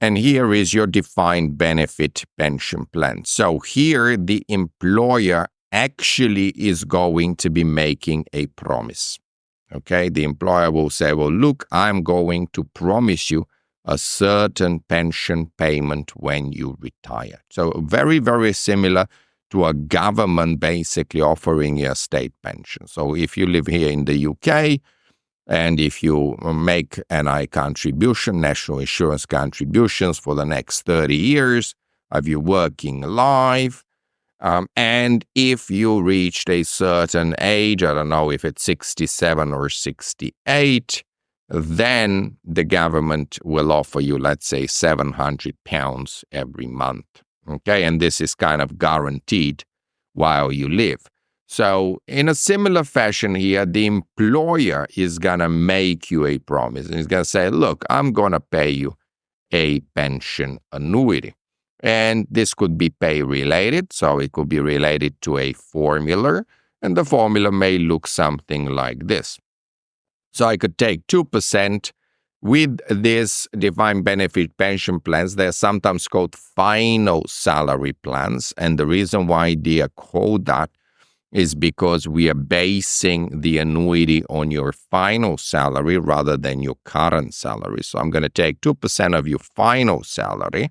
And here is your defined benefit pension plan. So here the employer actually is going to be making a promise. Okay, the employer will say, well, look, I'm going to promise you a certain pension payment when you retire. So very, very similar to a government basically offering you a state pension. So if you live here in the UK, and if you make NI contribution, national insurance contributions for the next 30 years of your working life, and if you reached a certain age, I don't know if it's 67 or 68, then the government will offer you, let's say, £700 every month. Okay, and this is kind of guaranteed while you live. So in a similar fashion here, the employer is going to make you a promise. And he's going to say, look, I'm going to pay you a pension annuity. And this could be pay related, so it could be related to a formula, and the formula may look something like this. So I could take 2% with this defined benefit pension plans. They're sometimes called final salary plans, and the reason why they are called that is because we are basing the annuity on your final salary rather than your current salary. So I'm going to take 2% of your final salary.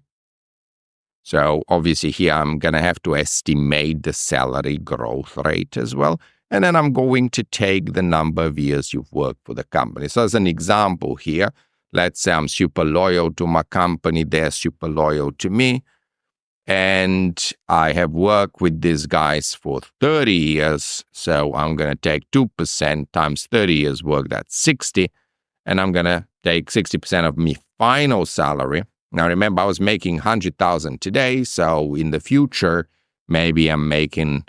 So obviously here I'm going to have to estimate the salary growth rate as well. And then I'm going to take the number of years you've worked for the company. So as an example here, let's say I'm super loyal to my company, they're super loyal to me. And I have worked with these guys for 30 years. So I'm going to take 2% times 30 years work, that's 60. And I'm going to take 60% of my final salary. Now, remember, I was making 100,000 today, so in the future, maybe I'm making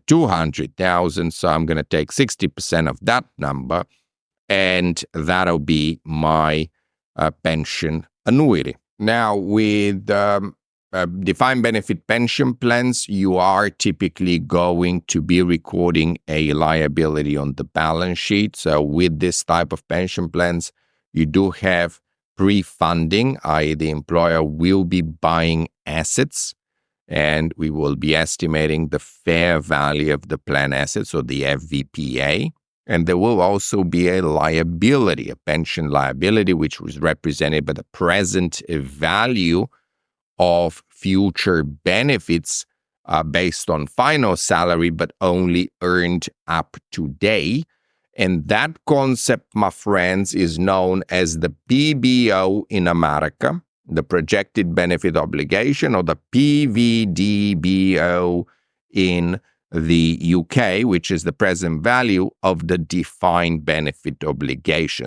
200,000, so I'm going to take 60% of that number, and that'll be my pension annuity. Now, with defined benefit pension plans, you are typically going to be recording a liability on the balance sheet. So with this type of pension plans, you do have pre-funding, i.e. the employer will be buying assets, and we will be estimating the fair value of the plan assets, or the FVPA. And there will also be a liability, a pension liability, which was represented by the present value of future benefits based on final salary, but only earned up to date. And that concept, my friends, is known as the PBO in America, the projected benefit obligation, or the PVDBO in the UK, which is the present value of the defined benefit obligation.